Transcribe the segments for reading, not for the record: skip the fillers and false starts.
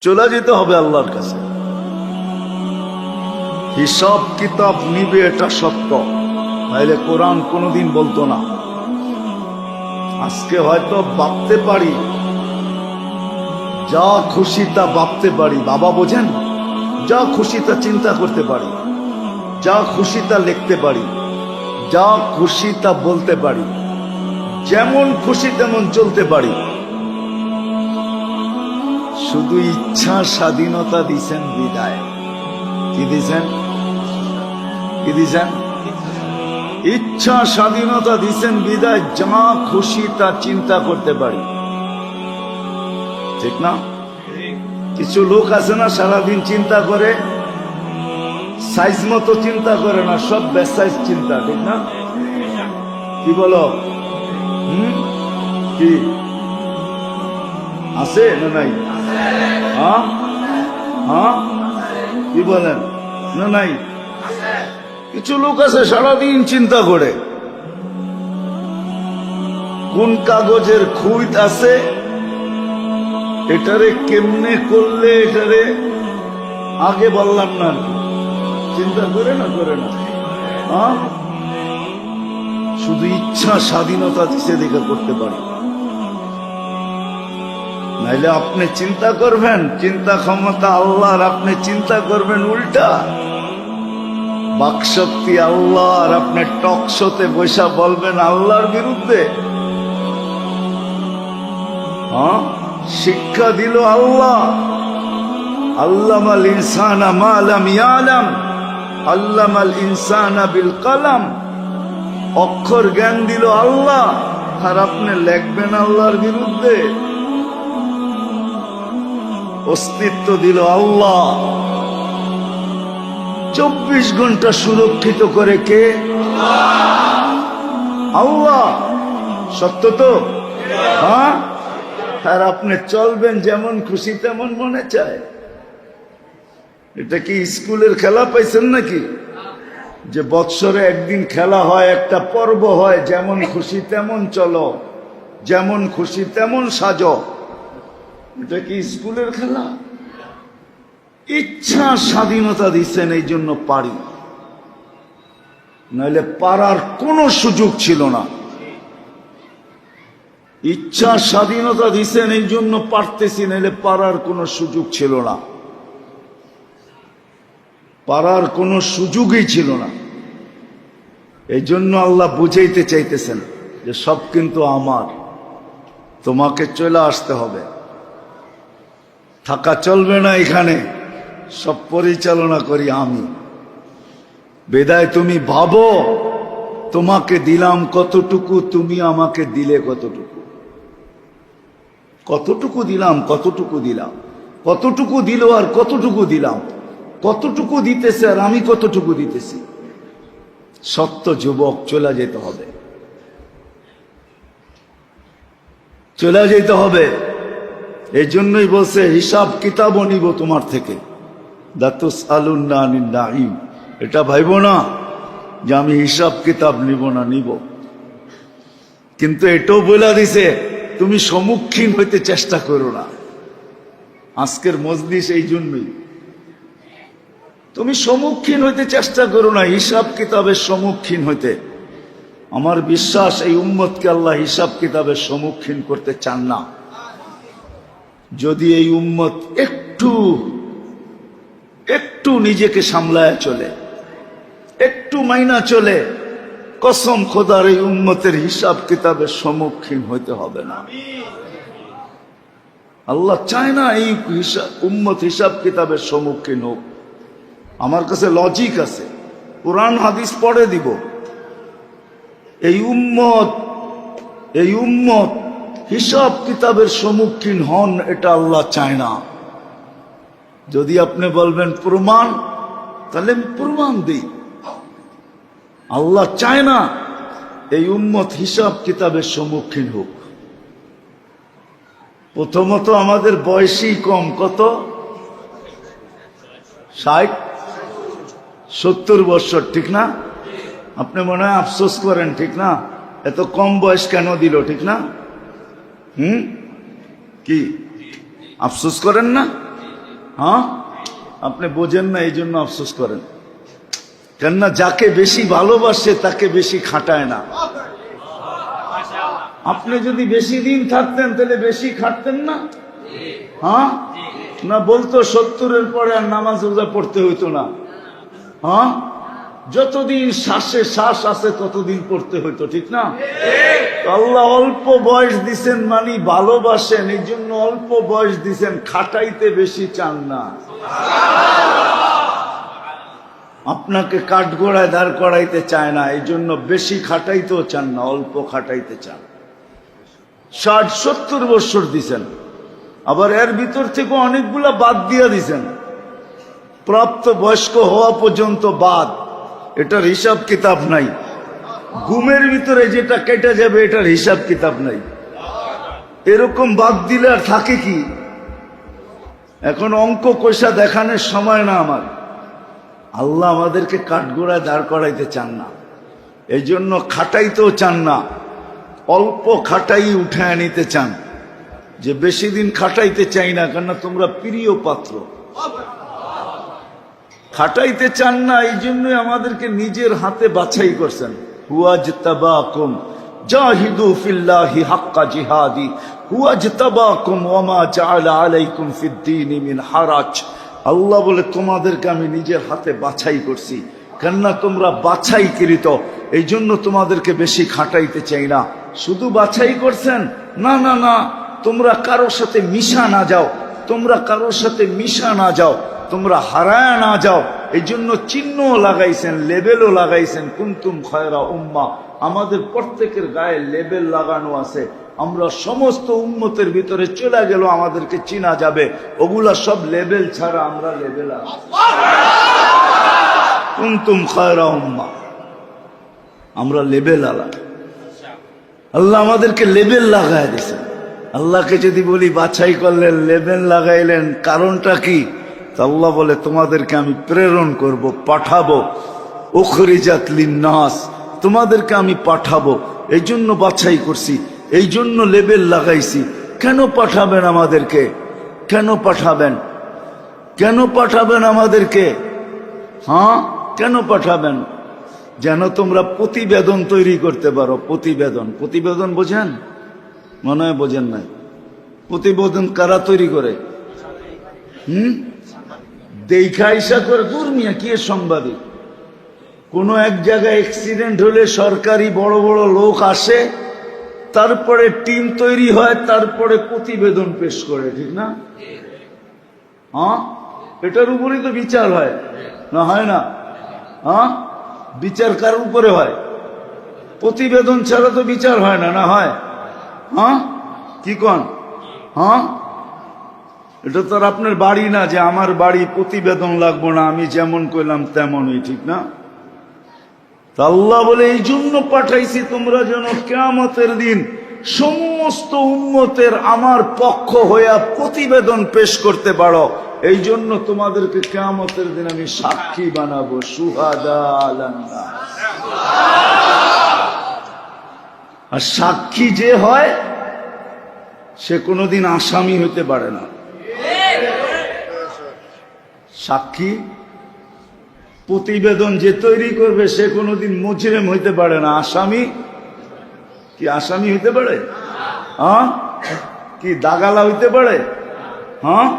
চলে যেতে হবে আল্লাহর কাছে। হিসাব কিতাব নিবে, এটা সত্য, নাইলে কোরআন কোনোদিন বলতো না। আজকে হয়তো ভাবতে পারি, যা খুশি তা ভাবতে পারি, বাবা বোঝেন, যা খুশি তা চিন্তা করতে পারি, যা খুশি তা লিখতে পারি, যা খুশি তা বলতে পারি, যেমন খুশি তেমন চলতে পারি। শুধু ইচ্ছা স্বাধীনতা দিছেন বিদায়। কি দিছেন? কি দিছেন? ইচ্ছা স্বাধীনতা দিছেন বিদায়, যা খুশি তা চিন্তা করতে পারি, ঠিক না? কিছু লোক আছে না, সারাদিন চিন্তা করে, সাইজ মতো চিন্তা করে না, সব বেসাইজ চিন্তা, ঠিক না? কি বলো? কি আছে না নাই? হ্যাঁ হ্যাঁ, কি বলেন? না নাই? কিছু লোক আছে সারাদিন চিন্তা করে, কোন কাগজের খুঁত আছে, এটারে কেমনে করলে, এটারে আগে বললাম না, চিন্তা করে না, করে না। হ্যাঁ, শুধু ইচ্ছা স্বাধীনতা দিছে দেখে করতে পারি, নাইলে আপনি চিন্তা করবেন, চিন্তা ক্ষমতা আল্লাহর, আপনি চিন্তা করবেন উল্টা। বাকশক্তি আল্লাহর, আপনি টক শোতে বসা বলবেন আল্লাহর বিরুদ্ধে। হ্যাঁ, শিক্ষা দিল আল্লাহ, আল্লামাল ইনসানা মা লাম ইয়ালাম, আল্লামাল ইনসানা বিল কলম। অক্ষর জ্ঞান দিল আল্লাহ, আর আপনি লিখবেন আল্লাহর বিরুদ্ধে। অস্তিত্ব দিল আল্লাহ, 24 ঘন্টা সুরক্ষিত করে কে? আল্লাহ। সত্য তো? হ্যাঁ, আর আপনি চলবেন যেমন খুশি তেমন মনে চায়। এটা কি স্কুলের খেলা পাইছেন নাকি, যে বৎসরে একদিন খেলা হয়, একটা পর্ব হয়, যেমন খুশি তেমন চলো, যেমন খুশি তেমন সাজো? এটা কি স্কুলের খেলা? ইচ্ছা স্বাধীনতা দিচ্ছেন, এই জন্য পারি, নাহলে পারার কোনো সুযোগ ছিল না। ইচ্ছা স্বাধীনতা দিচ্ছেন, এই জন্য পারতেছি, নাহলে পারার কোনো সুযোগ ছিল না, পারার কোনো সুযোগই ছিল না। এই জন্য আল্লাহ বুঝাইতে চাইতেছেন যে সব কিন্তু আমার, তোমাকে চলে আসতে হবে, থাকা চলবে না এখানে, সব পরিচালনা করি আমি। বেদায় তুমি ভাবো, তোমাকে দিলাম কতটুকু, তুমি আমাকে দিলে কতটুকু, কতটুকু দিলাম, কতটুকু দিলাম, কতটুকু দিল আর কতটুকু দিলাম, কতটুকু দিতেছে আর আমি কতটুকু দিতেছি। সত্য যুবক, চলে যেতে হবে, চলে যেতে হবে। এই জন্যই বলছে হিসাব কিতাবও নিব তোমার থেকে। লাতুসআলুন্না আনিন নাঈম, এটা ভাইব না যে আমি হিসাব কিতাব নিব না, নিব। কিন্তু এটাও বলে দিছে তুমি সম্মুখীন হইতে চেষ্টা করো না। আজকের মজলিস এই জন্যই, তুমি সম্মুখীন হইতে চেষ্টা করো না, হিসাব কিতাবের সম্মুখীন হইতে। আমার বিশ্বাস এই উম্মতকে আল্লাহ হিসাব কিতাবের সম্মুখীন করতে চান না। যদি এই উম্মত একটু একটু নিজেকে সামলায় চলে, একটু মাইনা চলে, কসম খোদার এই উম্মতের হিসাব কিতাবের সম্মুখীন হইতে হবে না। আল্লাহ চায় না এই উম্মত হিসাব কিতাবের সম্মুখীন হোক। আমার কাছে লজিক আছে, কোরআন হাদিস পড়ে দিব। এই উম্মত হিসাব কিতাবের সম্মুখীন হন, এটা আল্লাহ চায় না। যদি আপনি বলবেন প্রমাণ, তাহলে আমি প্রমাণ দিই। আল্লাহ চায় না এই উম্মত হিসাব কিতাবের সম্মুখীন হোক। প্রথমত আমাদের বয়সই কম, কত? 60-70 বছর, ঠিক না? আপনি মনে হয় আফসোস করেন, ঠিক না? এত কম বয়স কেন দিল, ঠিক না? কি আফসোস করেন না? হ্যাঁ, আপনি বোঝেন না, এই জন্য আফসোস করেন। কেননা যাকে বেশি ভালোবাসে তাকে বেশি খাটায় না। আপনি যদি বেশি দিন থাকতেন তাহলে বেশি খাটতেন না? হ্যাঁ না, বলতো 70-এর পরে আর নামাজ রোজা পড়তে হইতো না। হ্যাঁ, যতদিন শ্বাসে শ্বাস আছে ততদিন পড়তে হইতো, ঠিক না? আল্লাহ অল্প বয়স দিছেন মানে ভালোবাসেন, এই জন্য অল্প বয়স দিছেন, খাটাইতে বেশি চান না। আপনাকে কাঠগোড়ায় দাঁড় করাইতে চায় না, এই জন্য বেশি খাটাইতেও চান না, অল্প খাটাইতে চান। 60-70 বছর দিছেন, আবার এর ভিতর থেকে অনেকগুলা বাদ দিয়ে দিছেন। প্রাপ্ত বয়স্ক হওয়া পর্যন্ত বাদ, এটার হিসাব কিতাব নাই। ঘুমের ভিতরে যেটা কেটে যাবে এটার হিসাব কিতাব নাই। এরকম বাদ দিলে আর থাকে কি? এখন অঙ্ক কষা দেখানোর সময় না আমার। আল্লাহ আমাদেরকে কাঠগোড়ায় দাঁড় করাইতে চান না, এই জন্য খাটাইতেও চান না, অল্প খাটাই উঠায় নিতে চান। যে বেশি দিন খাটাইতে চাই না, কেননা তোমরা প্রিয় পাত্র। খাটাইতে চান না, এই জন্যই আমাদেরকে নিজের হাতে বাছাই করছেন। হুয়াজতাবাকুম জাহিদু ফিল্লাহি হাক্কা জিহাদি হুয়াজতাবাকুম ওয়া মা জাআলা আলাইকুম ফিদ-দীনি মিন হারাজ। আল্লাহ বলে তোমাদেরকে আমি নিজের হাতে বাছাই করছি, কেননা তোমরা বাছাইকৃত, এই জন্য তোমাদেরকে বেশি খাটাইতে চাই না। শুধু বাছাই করছেন না, না না, তোমরা কারোর সাথে মিশা না যাও, তোমরা কারোর সাথে মিশা না যাও, তোমরা হারায় না যাও, এই জন্য চিহ্নও লাগাইছেন, লেবেলও লাগাইছেন। কুনতুম খায়রা উম্মাহ, আমাদের প্রত্যেকের গায়ে লেবেল লাগানো আছে। আমরা সমস্ত উম্মতের ভিতরে চলে গেল, আমাদেরকে চিনা যাবে। ওগুলা সব লেবেল ছাড়া, আমরা লেবেল আছি। কুনতুম খায়রা উম্মাহ, আমরা লেবেল আলা। আল্লাহ আমাদেরকে লেবেল লাগাই দিয়েছেন। আল্লাহকে যদি বলি বাছাই করলেন, লেবেল লাগাইলেন, কারণটা কি? আল্লাহ বলে তোমাদেরকে আমি প্রেরণ করব, পাঠাবো। উখরিজাত লিন-নাস, তোমাদেরকে আমি পাঠাবো, এই জন্য বাছাই করছি, এই জন্য লেবেল লাগাইছি। কেন পাঠাবেন আমাদেরকে? কেন পাঠাবেন? কেন পাঠাবেন আমাদেরকে? হ্যাঁ, কেন পাঠাবেন? যেন তোমরা প্রতিবেদন তৈরি করতে পারো। প্রতিবেদন, প্রতিবেদন বোঝেন? মনে হয় বোঝেন নাই। প্রতিবেদন কারা তৈরি করে? দেখা ইসা করে দূর মিয়া, কি সাংবাদিক? কোন এক জায়গায় অ্যাক্সিডেন্ট হলে সরকারি বড় বড় লোক আসে, তারপরে টিম তৈরি হয়, তারপরে প্রতিবেদন পেশ করে, ঠিক না? হ্যাঁ, এটার উপরেই তো বিচার হয়, না হয় না? হ্যাঁ, বিচার কার উপরে হয়? প্রতিবেদন ছাড়া তো বিচার হয় না, না হয়? হ্যাঁ, কি কন? হ্যাঁ, এটা তো আর আপনার বাড়ি না যে আমার বাড়ি প্রতিবেদন লাগবো না, আমি যেমন কইলাম তেমনই, ঠিক না? আল্লাহ বলে এই জন্য পাঠাইছি তোমরা যেন কিয়ামতের দিন সমস্ত উম্মতের আমার পক্ষ হইয়া প্রতিবেদন পেশ করতে পারো। এই জন্য তোমাদেরকে কিয়ামতের দিন আমি সাক্ষী বানাবো, শুহাদা আলান নাস। আর সাক্ষী যে হয় সে কোনোদিন আসামি হইতে পারে না। সাক্ষী, প্রতিবেদন যে তৈরি করবে সে কোনোদিন মুজরিম হইতে পারে না। আসামি কি আসামি হইতে পারে? হ্যাঁ, কি দাগালা হইতে পারে? হ্যাঁ,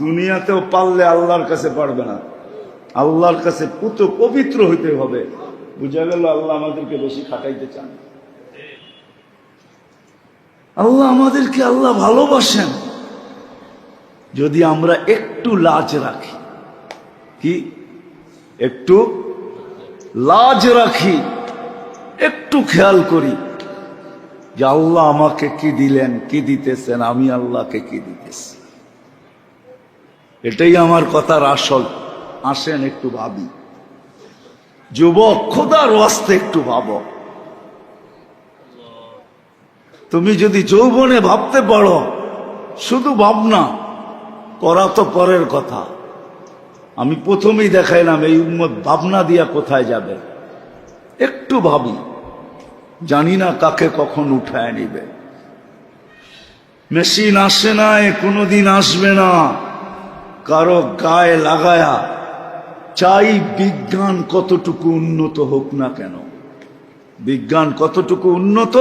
দুনিয়াতেও পারলে আল্লাহর কাছে পারবে না। আল্লাহর কাছে পুত পবিত্র হইতে হবে। বুঝা গেল? আল্লাহ আমাদেরকে বেশি খাটাইতে চান। আল্লাহ আমাদেরকে, আল্লাহ ভালোবাসেন যদি আমরা একটু লাজ রাখি। কি? একটু লাজ রাখি, একটু খেয়াল করি যে আল্লাহ আমাকে কি দিলেন, কি দিতেছেন, আমি আল্লাহকে কি দিতেছি। এটাই আমার কথার আসল। আসেন একটু ভাবি। যুবক, খোদার ওয়াস্তে একটু ভাবো। তুমি যদি যৌবনে ভাবতে পারো, শুধু ভাবনা করা তো পরের কথা। আমি প্রথমেই দেখাইলাম এই উম্মত ভাবনা দিয়া কোথায় যাবে। একটু ভাবি, জানি না কাকে কখন উঠায় নিবে। মেশিন আসে না, কোনোদিন আসবে না। কারো গায়ে লাগায়া চাই বিজ্ঞান কতটুকু উন্নত হোক না কেন। বিজ্ঞান কতটুকু উন্নত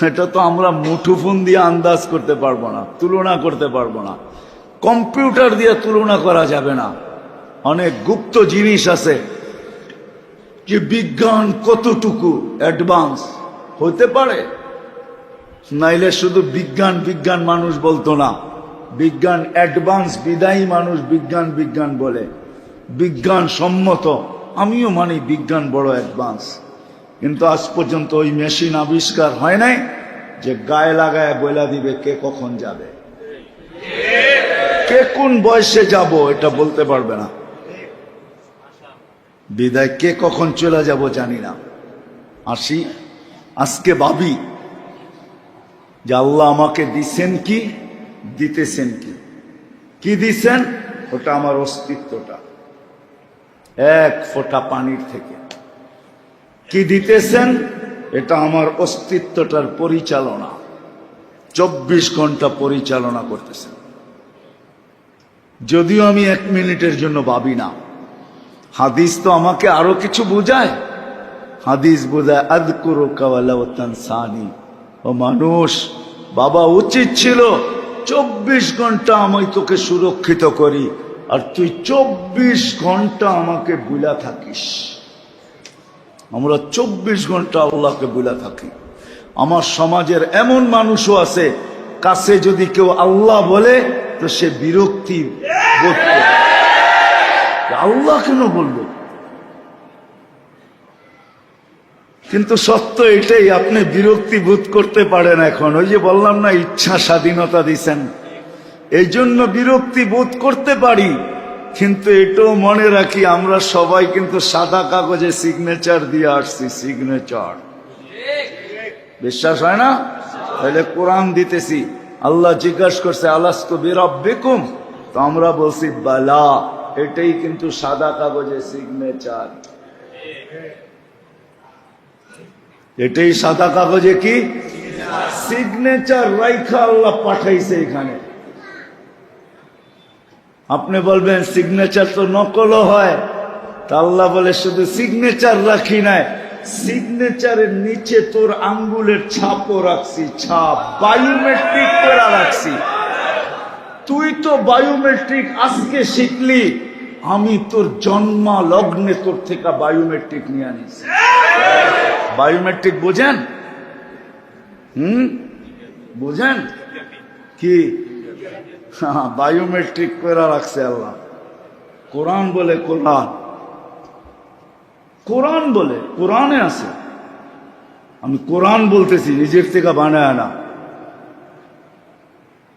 এটা তো আমরা মুঠোফোন দিয়ে আন্দাজ করতে পারবো না, তুলনা করতে পারবো না, কম্পিউটার দিয়ে তুলনা করা যাবে না। অনেক গুপ্ত জিনিস আছে যে বিজ্ঞান কতটুকু অ্যাডভান্স হতে পারে। নাইলে শুধু বিজ্ঞান বিজ্ঞান মানুষ বলতো না, বিজ্ঞান অ্যাডভান্স বিদায়ী মানুষ বিজ্ঞান বিজ্ঞান বলে। বিজ্ঞান সম্মত, আমিও মানি বিজ্ঞান বড় অ্যাডভান্স, কিন্তু আজ পর্যন্ত ওই মেশিন আবিষ্কার হয় নাই যে গায়ে লাগায় বইলা দিবে কে কখন যাবে, কে কোন বয়সে যাব এটা বলতে পারবে না। বিদায় কে কখন চলে যাব জানি না। আসি আজকে ভাবি যে আল্লাহ আমাকে দিছেন কি, দিতেছেন কি। কি দিছেন? ওটা আমার অস্তিত্বটা, এক ফোঁটা পানির থেকে। কি দিতেছেন? এটা আমার অস্তিত্বটার পরিচালনা, 24 ঘন্টা পরিচালনা করতেছেন। যদিও আমি 1 মিনিটের জন্য ভাবি না। হাদিস তো আমাকে আরো কিছু বোঝায়। হাদিস বোঝায় আযকুরুকা ওয়ালাউ তানসানি। ও মানুষ, বাবা উচিত ছিল 24 ঘন্টা আমি তোকে সুরক্ষিত করি, আর তুই 24 ঘন্টা আমাকে বুলা থাকিস। আমরা 24 ঘন্টা আল্লাহকে বুলা থাকি। আমার সমাজের এমন মানুষও আছে, কাছে যদি কেউ আল্লাহ বলে তো সে বিরক্তি বোধ করে। আল্লাহ কেন বলবো? কিন্তু সত্য এটাই, আপনি বিরক্তি বোধ করতে পারেন এখন। ওই যে বললাম না, ইচ্ছা স্বাধীনতা দিছেন, এই জন্য বিরক্তি বোধ করতে পারি। কিন্তু এটাও মনে রাখি, আমরা সবাই কিন্তু সাদা কাগজে সিগনেচার দিয়ে আসছি। সিগনেচার বিশ্বাস হয় না? তাহলে কোরআন দিতেছি, আল্লাহ জিজ্ঞাসা করছে আলাস্তু বিরাব্বিকুম, তো আমরা বলছি বালা। এটাই কিন্তু সাদা কাগজে সিগনেচার, এটাই সাদা কাগজে কি সিগনেচার রাইখা আল্লাহ পাঠাইছে এখানে। আপনি বলবেন সিগনেচার তো নকলও হয়, তা আল্লাহ বলে শুধু সিগনেচার রাখি নাই, সিগনেচারের নিচে তোর আঙ্গুলের ছাপও রাখছি, ছাপ বায়োমেট্রিক করে রাখছি। তুই তো বায়োমেট্রিক আজকে শিখলি, আমি তোর জন্ম লগ্নে তোর থেকে বায়োমেট্রিক নিয়ে আনিছি। বায়োমেট্রিক বোঝেন? বোঝেন কি? বায়োমেট্রিক করে রাখছে আল্লাহ। কোরআন বলে, কোরআন কোরআন বলে, কোরআনে আছে। আমি কোরআন বলতেছি, নিজের থেকে বানায় না।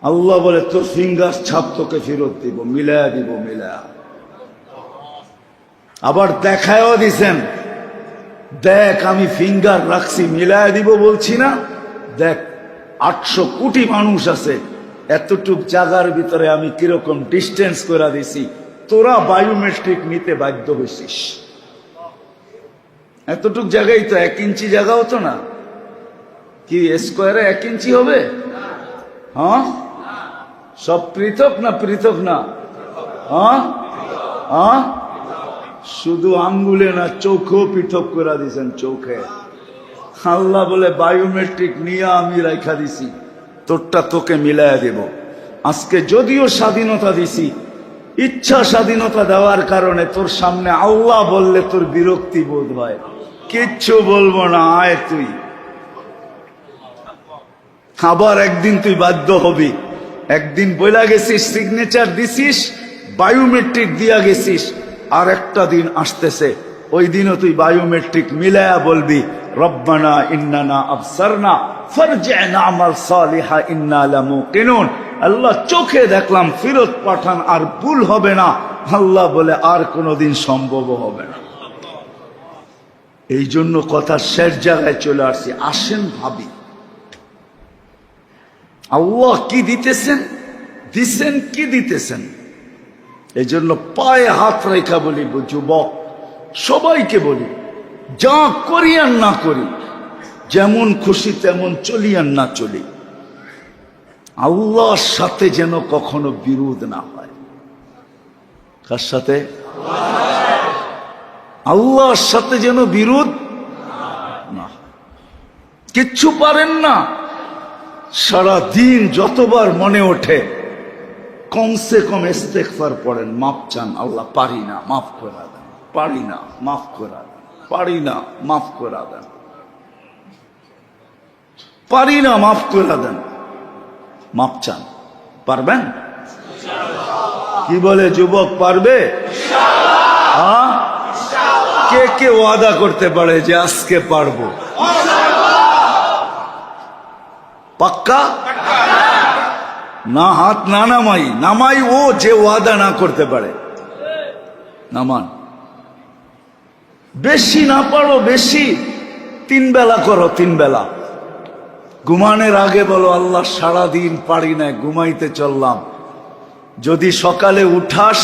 আল্লাহ বলে তোর ফিঙ্গার ছাপ তোকে ফেরত দিব, মিলায়া দিব, মিলায়া। আবার দেখায়ও দিছেন, দেখ আমি ফিঙ্গার রাখছি, মিলায়া দিব বলছি না। দেখ 800 কোটি মানুষ আছে, এতটুক জায়গার ভিতরে আমি কিরকম ডিস্টেন্স করে দিছি, তোরা বায়োমেট্রিক নিতে বাধ্য হয়েছিস। এতটুক জায়গায় তো 1 ইঞ্চি জায়গা হতো না কি? স্কোয়ারে 1 ইঞ্চি হবে? হ্যাঁ, সব পৃথক না পৃথক না? হ্যাঁ হ্যাঁ, শুধু আঙ্গুলে না, চোখেও পৃথক করে দিয়েছেন, চোখে। আল্লাহ বলে বায়োমেট্রিক নিয়ে আমি রাখা দিছি, তোরটা তোকে মিলাইয়া দেব। আজকে যদিও স্বাধীনতা দিছি, ইচ্ছা স্বাধীনতা দেওয়ার কারণে তোর সামনে আল্লাহ বললে তোর বিরক্তি বোধ হয়। কিচ্ছু বলবো না, আয় তুই। আবার একদিন তুই বাধ্য হবি। একদিন বইলা গেছিস, সিগনেচার দিছিস, বায়োমেট্রিক দিয়া গেছিস, আর একটা দিন আসতেছে, ওই দিনও তুই বায়োমেট্রিক মিলায়া বলবি রব্বানা ইন্নানা আবসারনা ফারজি'না আমাল সালিহা ইন্না লামুকিনুন। আল্লাহ চোখে দেখলাম, ফেরত পাঠান, আর ভুল হবে না। আল্লাহ বলে আর কোনোদিন সম্ভব হবে না। এই জন্য কথা শেষ জায়গায় চলে আসছি। আসেন ভাবি, আল্লাহ কি দিতেছেন, দিছেন কি দিতেছেন। এই জন্য পায়ে হাত রেখা বলি, যুবক সবাইকে বলি, যা করি আর না করি, যেমন খুশি তেমন চলি আর না চলি, আল্লাহর সাথে যেন কখনো বিরোধ না হয়। কার সাথে? আল্লাহর সাথে যেন বিরোধ না, কিচ্ছু পারেন না। সারা দিন যতবার মনে ওঠে কমসে কম ইস্তেগফার পড়েন, মাপ চান, আল্লাহ পারি না মাফ করে দেন, পারি না মাফ করে দেন, পারি না মাফ করে দেন, পারি না মাফ করে দেন, মাপ চান। পারবেন? কি বলে যুবক, পারবে? হ্যাঁ, কে কে ওয়াদা করতে পারে যে আজকে পারবো? পাক্কা না? হাত না নামাই, নামাই ও যে ওয়াদা না করতে পারে। নামান। বেশি না পারো, বেশি 3 বেলা করো, 3 বেলা। ঘুমানোর আগে বলো, আল্লাহ সারাদিন পারি না, ঘুমাইতে চললাম, যদি সকালে উঠাস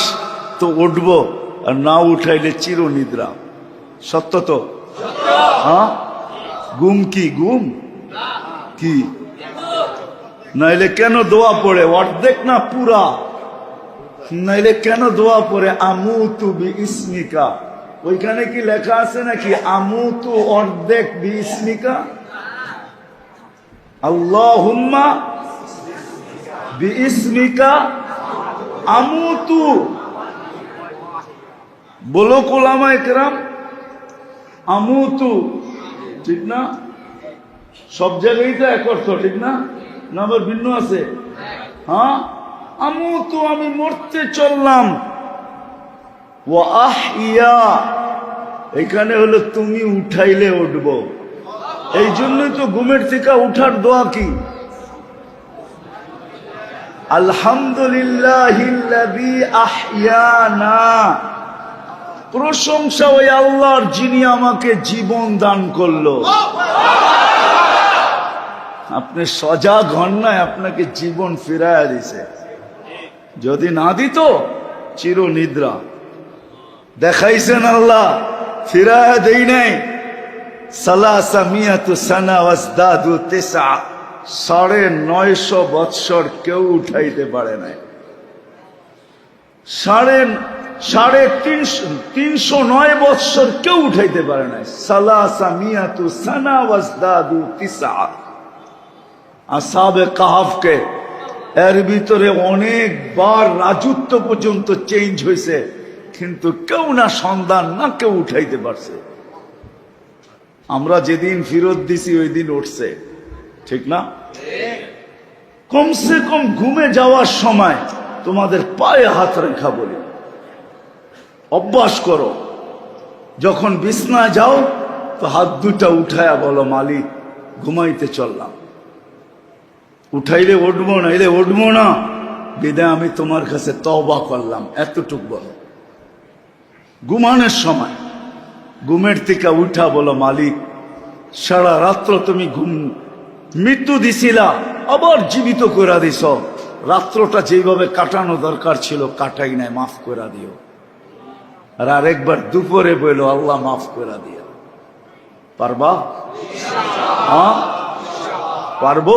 তো উঠবো, আর না উঠাইলে চিরনিদ্রা। সত্য তো? হ্যাঁ। ঘুম কি? ঘুম কি? নাইলে কেন দোয়া পড়ে? অর্ধেক না পুরা? নাইলে কেন দোয়া পড়ে? আমুতু বিইসমিকা, ওইখানে কি লেখা আছে নাকি আমুতু অর্ধেক বিইসমিকা? আল্লাহুম্মা বিইসমিকা আমুতু। বলো উলামায়ে কেরাম, আমুতু ঠিক না? সব জায়গায় তো এক অর্থ, ঠিক না? না আবার ভিন্ন আছে? হ্যাঁ, আমুতু আমি মরতে চললাম, ওয়া আহইয়া এখানে হলো তুমি উঠাইলে উঠবো। এই জন্যই তো ঘুমের থেকে উঠার দোয়া কি? আলহামদুলিল্লাহিল্লাযী আহইয়ানা, প্রশংসা ওই আল্লাহর যিনি আমাকে জীবন দান করলো। আপনি সজাগ হন না, আপনাকে জীবন ফিরাইয়া দিছে। যদি না দিত চিরনিদ্রা। দেখাইছেন আল্লাহ, ফিরাইয়া দেই নাই। সালাসা মিয়াতু সানা ওয়াজদাদু তিসআ, 950 বৎসর কেউ উঠাইতে পারে নাই। 309 বৎসর কেউ উঠাইতে পারে নাই। সালাসা মিয়াতু সানা ওয়াজদাদু তিসআ। আসহাবে কাহাফকে এর ভিতরে অনেকবার রাজত্ব পর্যন্ত চেঞ্জ হয়েছে, কিন্তু কেউ না সন্ধান না কেউ উঠাইতে পারছে। আমরা যেদিন ফিরত দিছি ওই দিন উঠছে, ঠিক না? কমসে কম ঘুমে যাওয়ার সময় তোমাদের পায়ে হাত রেখা বলি, অভ্যাস করো। যখন বিছনায় যাও তো হাত দুটা উঠায়া বলো, মালিক ঘুমাইতে চললাম, উঠাইলে উঠবো না, এলে উঠবো না, বিদায় আমি তোমার কাছে তওবা করলাম, এতটুক বলো। ঘুমানোর সময় ঘুমের থেকে উঠা বলো, মালিক সারা রাত্র তুমি মৃত্যু দিছিলা, আবার জীবিত করে দিছ, রাত্রটা যেভাবে কাটানো দরকার ছিল কাটাই নাই, মাফ করে দিও। আর আরেকবার দুপুরে বললো, আল্লাহ মাফ করে দিও। পারবা? হ্যাঁ পারবো?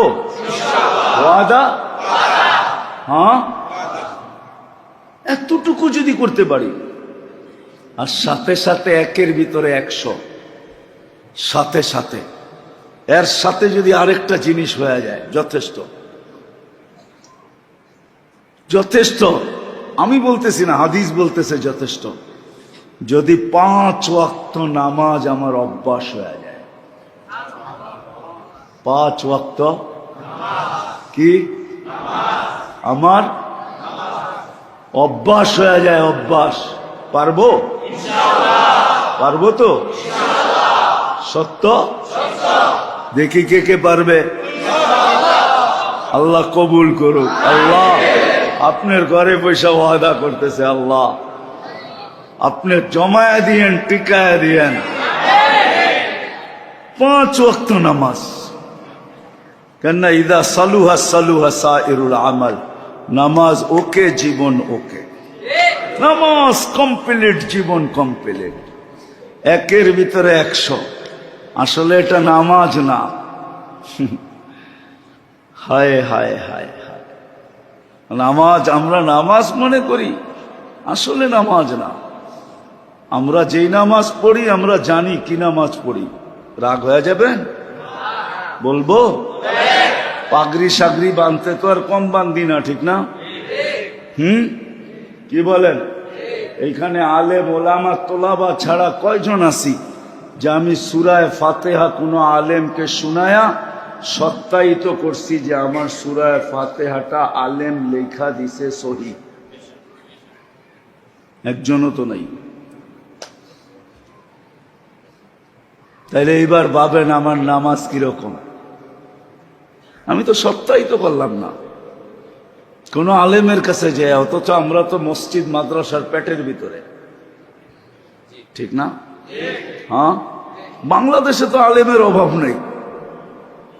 ওয়াদা? হ্যাঁ, এতটুকু যদি করতে পারি, আর সাথে সাথে 1-এর ভিতরে 100, সাথে সাথে এর সাথে যদি আরেকটা জিনিস হয়ে যায়, যথেষ্ট। যথেষ্ট আমি বলতেছি না, হাদিস বলতেছে যথেষ্ট। যদি 5 ওয়াক্ত নামাজ আমার অভ্যাস হয়ে যায়, 5 ওয়াক্ত কি আমার অভ্যাস হয়ে যায়, অভ্যাস, পারবো? পারবো তো? সত্য? দেখি কে কে পারবে। আল্লাহ কবুল করুক। আল্লাহ আপনার ঘরে পয়সা ওয়াদা করতেছে, আল্লাহ আপনি জমায়া দিয়েন, টিকায়া দিয়েন। 5 ওয়াক্ত নামাজ, কেননা ইদা সালুহা সালুহা সাইরুল আমাল, নামাজ ওকে জীবন ওকে, নামাজ কমপ্লিট জীবন কমপ্লিট। 1-এর ভিতরে 100, আসলে এটা নামাজ না। হায় হায় হায় হায়, নামাজ আমরা নামাজ মনে করি, আসলে নামাজ না। আমরা যেই নামাজ পড়ি আমরা জানি কি নামাজ পড়ি। রাগ হয়ে যাবেন? বলবো পাগড়ি সাগরি বাঁধতে তো আর কম বান্ধি না, ঠিক না? কি বলেন? এইখানে আলেম ওলামা তোলাবা ছাড়া কয়জন আছি যে আমি সূরায়ে ফাতিহা কোনো আলেমকে শুনায়া সত্যায়িত করছি যে আমার সূরায়ে ফাতিহাটা আলেম লেখা দিছে সহি? একজনও তো নাই। তাইলে এইবার ভাবেন আমার নামাজ কিরকম। আমি তো সত্যায়িত করলাম না কোন আলেমের কাছে যায়, অথচ আমরা তো মসজিদ মাদ্রাসার পেটের ভিতরে, ঠিক না? হ্যাঁ, বাংলাদেশে তো আলেমের অভাব নেই,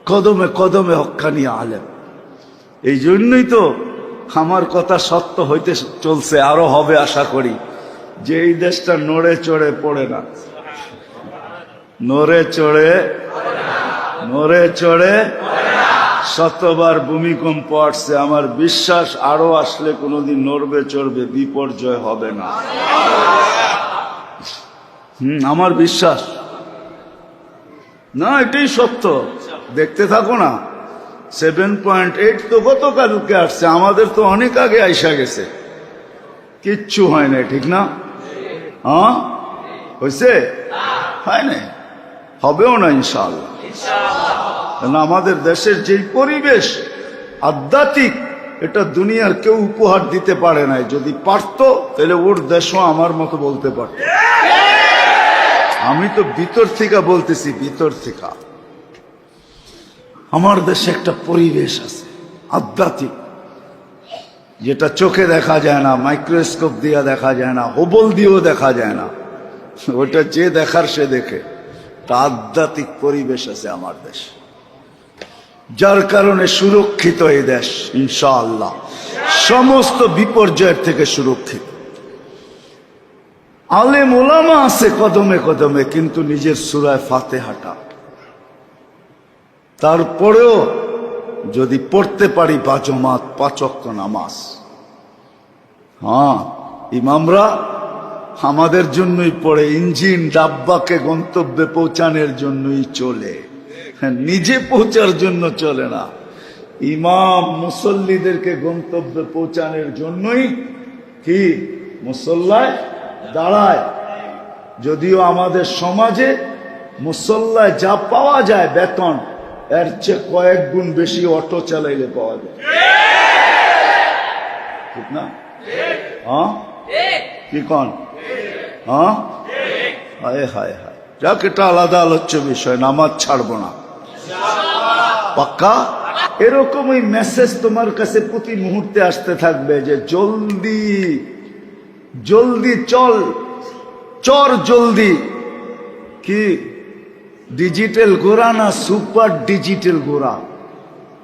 কদমে কদমে হক্কানি আলেম। এই জন্যই তো আমার কথা সত্য হইতে চলছে, আরো হবে আশা করি, যে এই দেশটা নড়ে চড়ে পড়ে না, নড়ে চড়ে শতবার ভূমিকম্প আসছে। আমার বিশ্বাস আরো আসলে কোনোদিন নড়বে চড়বে, বিপর্যয় হবে না। আমার বিশ্বাস না, এটাই সত্য। দেখতে থাকো না, 7.8 তো গতকালকে আসছে, আমাদের তো অনেক আগে আইসা গেছে, কিচ্ছু হয় না, ঠিক না? হ্যাঁ, হয়েছে? হয় না, হবেও না ইনশাআল্লাহ। আমাদের দেশের যেই পরিবেশ আধ্যাত্মিক, এটা দুনিয়ার কেউ উপহার দিতে পারে নাই। যদি পারত তাহলে ওর দেশও আমার মতো বলতে পারত। আমি তো ভিতর থেকে বলতেছি, ভিতর থেকে আমার দেশে একটা পরিবেশ আছে আধ্যাত্মিক, যেটা চোখে দেখা যায় না, মাইক্রোস্কোপ দিয়ে দেখা যায় না, হোবল দিয়েও দেখা যায় না। ওটা যে দেখার সে দেখে। তা আধ্যাত্মিক পরিবেশ আছে আমার দেশ, যার কারণে সুরক্ষিত এই দেশ ইনশাআল্লাহ, সমস্ত বিপর্যয়ের থেকে সুরক্ষিত। আলেম ওলামা আছে কদমে কদমে, কিন্তু নিজের সূরায়ে ফাতিহাটা তারপরেও যদি পড়তে পারি বাজমাত 5 ওয়াক্ত নামাজ। হ্যাঁ, ইমামরা আমাদের জন্যই পড়ে, ইঞ্জিন ডাব্বাকে গন্তব্যে পৌঁছানোর জন্যই চলে, নিজে পৌঁছার জন্য চলে না। ইমাম মুসল্লিদেরকে গন্তব্যে পৌঁছানোর জন্যই কি মুসল্লায় দাঁড়ায়। যদিও আমাদের সমাজে মুসল্লায় যা পাওয়া যায় বেতন, এর চেয়ে কয়েক গুণ বেশি অটো চালাইলে পাওয়া যায়, ঠিক না? হ্যাঁ, কি কন? হ্যাঁ, হায় হায় হায়, যাক, এটা আলাদা আলোচ্য বিষয়, নামাজ ছাড়বো না, পাক্কা। এরকম ওই মেসেজ তোমার কাছে প্রতি মুহূর্তে আসতে থাকবে যে জলদি জলদি চল, চর জলদি। কি ডিজিটাল গোড়া না সুপার ডিজিটাল গোড়া?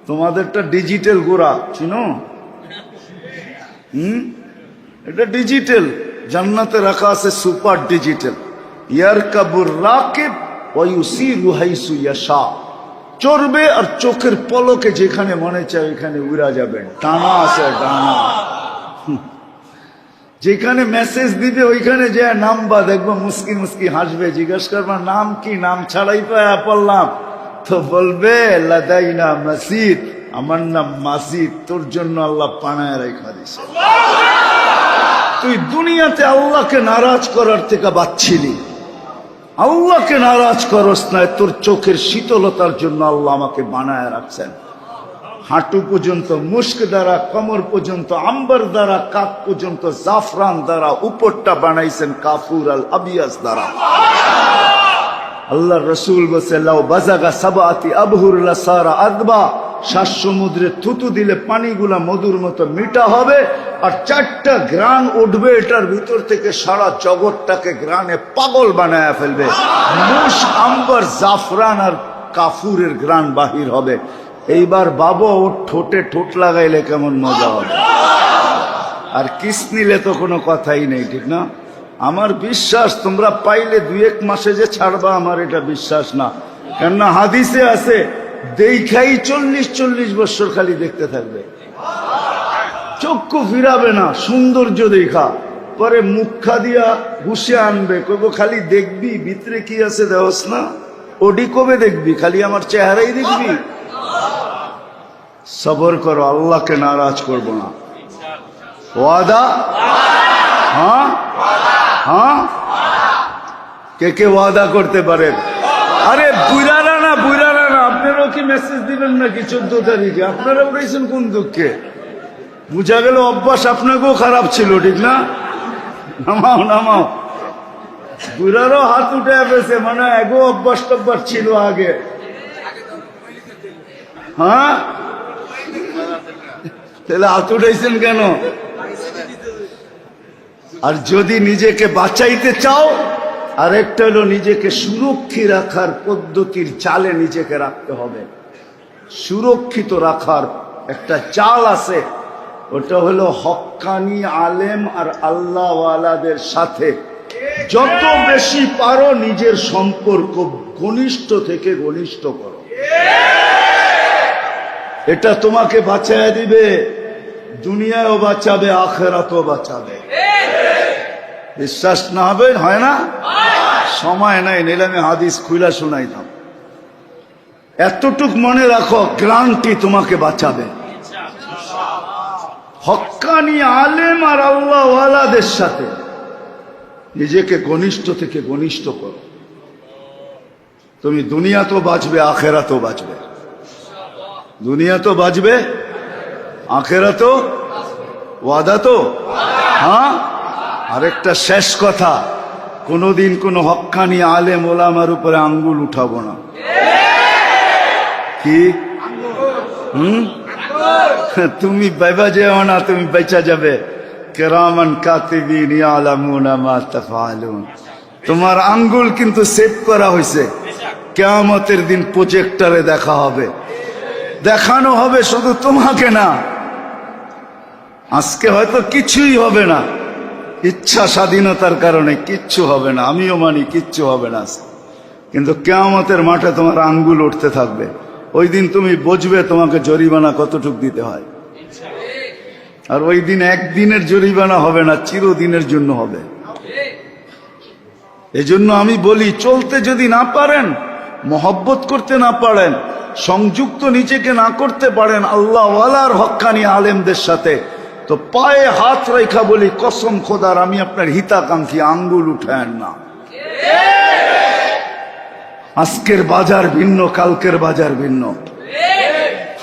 তোমাদেরটা ডিজিটাল গোড়া, চিনো? এটা ডিজিটাল, জান্নাতে রাখা আছে সুপার ডিজিটাল। ইয়ারকাবুর রাকিব ওয়া ইউসিরু হাইসু ইয়াশা, চড়বে আর চোখের পলকে যেখানে মনে চায় ওইখানে উড়া যাবেন। টানা আছে, টানা। যেখানে মেসেজ দিবে ওইখানে যে নামবা, দেখবো মুস্কি মুস্কি হাসবে, জিজ্ঞাসা করবা নাম কি, নাম ছাড়াই পায়া পড়লাম, তো বলবে লাদাইনা মাসিদ, আমার নাম মাসিদ, তোর জন্য আল্লাহ পানায় রেখা দিছে। তুই দুনিয়াতে আল্লাহকে নারাজ করার থেকে বাঁচছিলি, আল্লাহকে নারাজ করস না, তোর চোখের শীতলতার জন্য আল্লাহ আমাকে বানায় রাখছেন। হাঁটু পর্যন্ত মুস্ক দ্বারা, কমর পর্যন্ত আম্বার দ্বারা, কাক পর্যন্ত জাফরান দ্বারা, উপরটা বানাইছেন কাফুর আল আবিয়াস দ্বারা। আল্লাহ রসুল বলছে লাউ বাজাগা সাবাতি আবহুর লাসারা আদবা, 7 সমুদ্রে থুতু দিলে পানিগুলা মধুর মতো মিঠা হবে, আর 4টা গ্রান উঠবে, এটার ভিতর থেকে সারা জগৎটাকে গ্রানে পাগল বানায় ফেলবে। মুস, আম্বার, জাফরান আর কাফুরের গ্রান বাহির হবে। এইবার বাবা ওর ঠোঁটে ঠোঁট লাগাইলে কেমন মজা হবে, আর কিস নিলে তো কোনো কথাই নেই, ঠিক না? আমার বিশ্বাস তোমরা পাইলে 2-1 মাসে যে ছাড়বা, আমার এটা বিশ্বাস না। কেননা হাদিসে আছে দেখাই 40-40 বছর খালি দেখতে থাকবে, চক্ষু ফিরাবে না, সৌন্দর্য দেখা। পরে মুখা দিয়া হুশে আনবে, কইব খালি দেখবি ভিতরে কি আছে দেহস না, ওডি কবে দেখবি, খালি আমার চেহারাই দেখবি। সবর করো, আল্লাহকে নারাজ করব না। ওয়াদা? হ্যাঁ হ্যাঁ, কে কে ওয়াদা করতে পারেন? আরে বুইরারা না, বুইরারা না, আপনারাও কি মেসেজ দিবেন নাকি 14 তারিখে? আপনারা উড়াইছেন কোন দুঃখে? বুঝা গেল অভ্যাস আপনাকেও খারাপ ছিল, ঠিক না? নামাও নামাও, বুইরারও হাত উঠে ফেছে, মানে এগো অভ্যাস টভ্যাস ছিল আগে। হ্যাঁ, তাহলে হাত উঠাইছেন কেন? আর যদি নিজেকে বাঁচাইতে চাও, আরেকটা হলো নিজেকে সুরক্ষিত রাখার পদ্ধতির চালে নিজেকে রাখতে হবে। সুরক্ষিত রাখার একটা চাল আছে, ওটা হলো হক্কানি আলেম আর আল্লাহওয়ালাদের সাথে যত বেশি পারো নিজের সম্পর্ক ঘনিষ্ঠ থেকে ঘনিষ্ঠ করো। এটা তোমাকে বাঁচায় দিবে, দুনিয়াও বাঁচাবে, আখেরাতও বাঁচাবে। বিশ্বাস না হবে? হয় না? সময় নাই, নিলে আমি হাদিস খুইলা শোনাইতাম। এতটুক মনে রাখো, গ্যারান্টি তোমাকে বাঁচাবে। হক্কানি আলেম আর আল্লাহওয়ালাদের সাথে নিজেকে ঘনিষ্ঠ থেকে ঘনিষ্ঠ করো, তুমি দুনিয়া তো বাঁচবে, আখেরাতও বাঁচবে। দুনিয়া তো বাঁচবে, আখেরাতও। ওয়াদা তো? হ্যাঁ। আরেকটা শেষ কথা, কোনদিন কোন হক্কানি আলেম ওলামার উপরে আঙ্গুল উঠাবো না। কি? তুমি বাইবা যেও না, তুমি বেঁচা যাবে। কিরামান কাতিবিন ইয়ালামুনা মা তাফআলুন। তোমার আঙ্গুল কিন্তু সেভ করা হয়েছে, কিয়ামতের দিন প্রজেক্টরে দেখা হবে, দেখানো হবে শুধু তোমাকে না। আজকে হয়তো কিছুই হবে না, ইচ্ছা স্বাধীনতার কারণে কিচ্ছু হবে না, আমিও মানি কিচ্ছু হবে না, কিন্তু কিয়ামতের মাঠে তোমার আঙ্গুল উঠতে থাকবে। ওই দিন তুমি বুঝবে তোমাকে জরিমানা কতটুক দিতে হয়। আর ওই দিন একদিনের জরিমানা হবে না, চিরদিনের জন্য হবে। এজন্য আমি বলি, চলতে যদি না পারেন, মহব্বত করতে না পারেন, সংযুক্ত নিজেকে না করতে পারেন আল্লাহওয়ালার হক্কানি আলেমদের সাথে, তো পায়ে হাত রেখা বলি, কসম খোদার আমি আপনার হিতাকাঙ্ক্ষী, আঙ্গুল উঠায়েন না। আজকের বাজার ভিন্ন, কালকের বাজার ভিন্ন।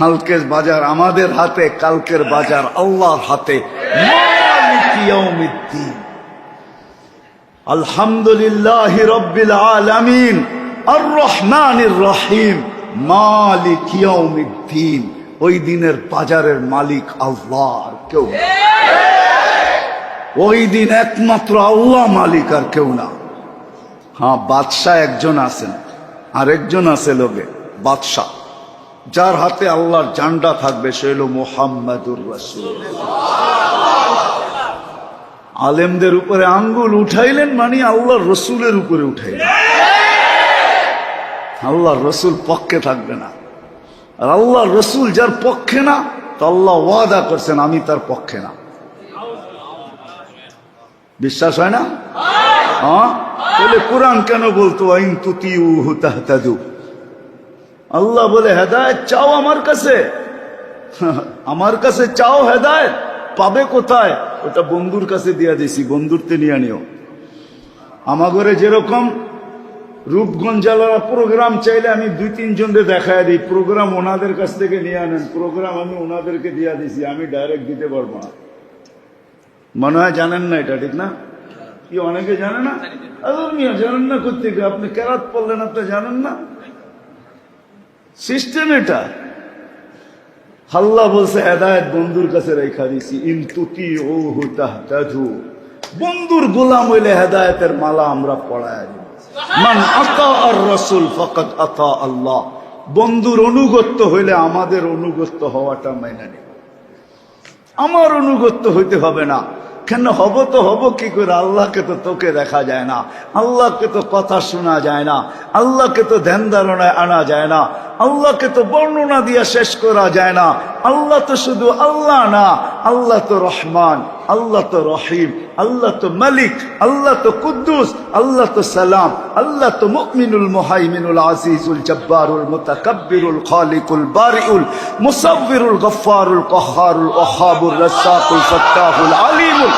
কালকের বাজার আমাদের হাতে, কালকের বাজার আল্লাহর হাতে। মালিক ইয়াউমিদ্দিন। আলহামদুলিল্লাহি রাব্বিল আলামিন আর রহমানির রহিম মালিক ইয়াউমিদ্দিন। ওই দিনের বাজারের মালিক আল্লাহ, আর কেউ না। ওই দিন একমাত্র আল্লাহ মালিক, আর কেউ না। হ্যাঁ, বাদশাহ একজন আছেন, আরেকজন আছে লোকে বাদশাহ, যার হাতে আল্লাহর ঝান্ডা থাকবে, সে হলো মুহাম্মাদুর রাসূলুল্লাহ। আলেমদের উপরে আঙ্গুল উঠাইলেন মানে আল্লাহর রসুলের উপরে উঠাইলেন। আল্লাহর রসুল পক্ষে থাকবে না, আর আল্লাহর রসুল যার পক্ষে না, তো আল্লাহ ওয়াদা করছেন আমি তার পক্ষে না। বিশ্বাস হয় না? হ্যাঁ, তাহলে কোরআন কেন বলতো আইন তুতিউহু তাহতাদু? আল্লাহ বলে হেদায়েত চাও আমার কাছে, আমার কাছে চাও হেদায়েত, পাবে কোথায়? ওটা বন্ধুর কাছে দিয়া দিছি, বন্ধুরতে নিয়ে নিও। আমাগরে যেরকম রূপগঞ্জালারা প্রোগ্রাম চাইলে আমি 2-3 জনকে দেখায় দিই, প্রোগ্রাম ওনাদের কাছ থেকে নিয়ে আনেন, প্রোগ্রাম আমি ওনাদেরকে দিয়া দিছি, আমি ডাইরেক্ট দিতে পারবো না। মনে হয় জানেন না এটা, ঠিক না? কি অনেকে জানে না? জানেন না করতে, আপনি কেরাত পড়লেন, আপনি জানেন না সিস্টেম এটা। আল্লাহ বলছে হেদায়েত বন্ধুর কাছে রেখা দিছি, ইন তুতিউহু তাহতাদু। বন্ধুর গোলাম হইলে হেদায়েতের মালা আমরা পড়ায় দিই। মান আতা আর রাসূল ফাকাদ আতা আল্লাহ। বন্ধুর অনুগত্য হইলে আমাদের অনুগত্য হওয়াটা মাইনা নেই। আমার অনুগত্য হইতে হবে না, কেন হব তো হব কি করে? আল্লাহকে তো তোকে দেখা যায় না, আল্লাহকে তো কথা শোনা যায় না, আল্লাহকে তো ধ্যান ধারণায় আনা যায় না, আল্লাহকে তো বর্ণনা দিয়ে শেষ করা যায় না। আল্লাহ তো শুধু আল্লাহ না, আল্লাহ তো রহমান, আল্লাহ তো রহিম, আল্লাহ তো মালিক, আল্লাহ তো কুদ্দুস, আল্লাহ তো সালাম, আল্লাহ তো মুমিনুল মুহাইমিনুল আজিজুল জব্বারুল মুতাকাব্বিরুল খালিকুল বারিউল মুসাব্বিরুল গফফারুল কহ্হারুল ওয়াহাবুর রাজ্জাকুল ফাত্তাহুল আলিমুল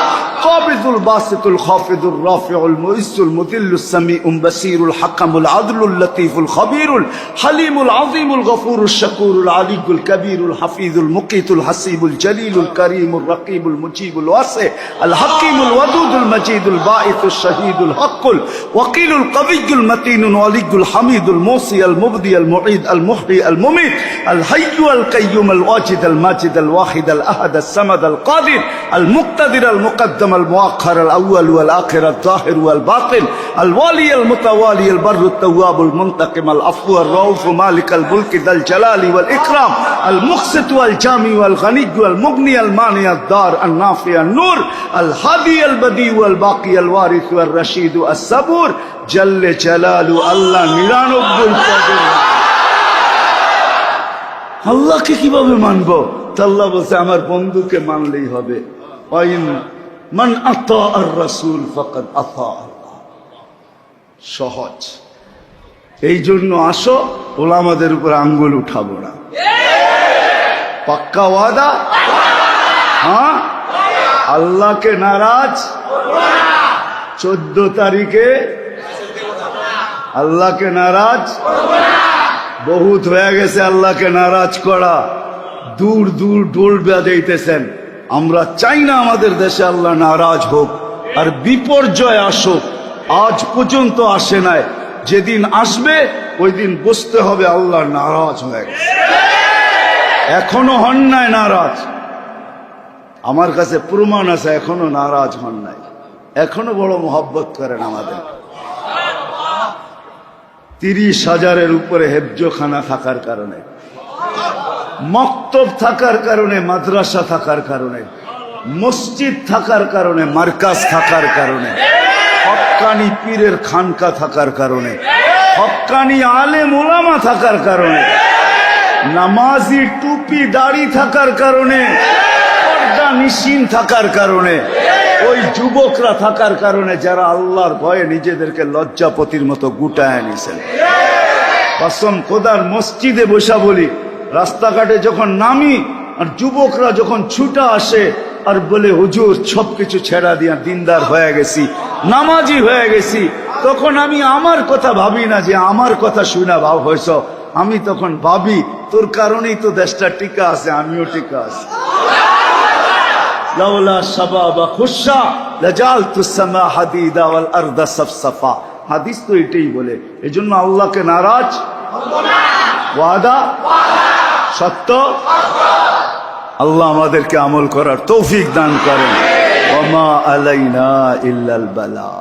قابض الباسط الخافض الرافع المعز المذل السميع البصير الحكم العدل اللطيف الخبير الحليم العظيم الغفور الشكور العلي الكبير الحفيظ المقيت الحسيب الجليل الكريم الرقيب المجيب الواسع الحكيم الودود المجيد الباعث الشهيد الحق الوكيل القوي المتين الولي الحميد الموصي المبدي المعيد المحيي المميت الحي القيوم الواجد الماجد الواحد الأحد الصمد القادر المقتدر المقدم المؤخر الأول والآخر الظاهر والباطن الوالي المتوالي البر التواب المنتقم العفو الرؤوف مالك الملك ذا الجلال والإكرام المقسط والجامع والغني والمغني المانع الدار النافع النور الهادي البديع والباقي الوارث والرشيد الصبور جل جلاله الله 99 আল্লাহকে কিভাবে মানবো? আল্লাহ বলছে আমার বন্ধুকে মানলেই হবে। মান আতা আর রাসূল ফাকাদ আতা আল্লাহ। সহজ। এই জন্য আসো, ওলামাদের উপর আঙ্গুল উঠাবো না। পাক্কা ওয়াদা? হ্যাঁ, আল্লাহকে নারাজ 14 তারিখে আল্লাহকে নারাজ বহুত হয়ে গেছে। আল্লাহকে নারাজ করা, দূর দূর ঢোল বাজাইতেছেন। আমরা চাই না আমাদের দেশে আল্লাহ নারাজ হোক আর বিপর্যয় আসুক। আজ পর্যন্ত আসে নাই, যেদিন আসবে ওই দিন বুঝতে হবে আল্লাহ নারাজ হয়ে গেছে। এখনো হন নাই নারাজ, আমার কাছে প্রমাণ আছে এখনো নারাজ হন নাই, এখনো বড় মোহাব্বত করেন আমাদের। 30,000-এর উপরে হেফজখানা থাকার কারণে, মক্তব থাকার কারণে, মাদ্রাসা থাকার কারণে, মসজিদ থাকার কারণে, মার্কাজ থাকার কারণে, হক্কানি পীরের খানকা থাকার কারণে, হক্কানি আলেম ওলামা থাকার কারণে, নামাজি টুপি দাড়ি থাকার কারণে, পর্দা নিশিন থাকার কারণে, ওই যুবকরা থাকার কারণে যারা আল্লাহর ভয়ে নিজেদেরকে লজ্জাপতির মতো গুটায় নিছেন। কসম খোদার, মসজিদে বসা বলি, রাস্তাঘাটে যখন নামি আর যুবকরা যখন ছুটা আসে আর বলে হুজুর সবকিছু ছেড়া দিয়া দিনদার হয়ে গেছি, নামাজি হয়ে গেছি, তখন আমি আমার কথা ভাবি না যে আমার কথা শুনা ভাব হয়েছ। আমি তখন ভাবি তোর কারণেই তো দেশটা টিকা আছে, আমিও টিকা আছি। লাউলা শাবাবা খুশা লাজালতুস সামা হাদিদা ওয়াল আরদা সাফসাফা। হাদিস তো এটাই বলে। এজন্য আল্লাহকে নারাজ ওয়াদা সত্য। আল্লাহ আমাদেরকে আমল করার তৌফিক দান করেন। ওয়া মা আলাইনা ইল্লাল বালা।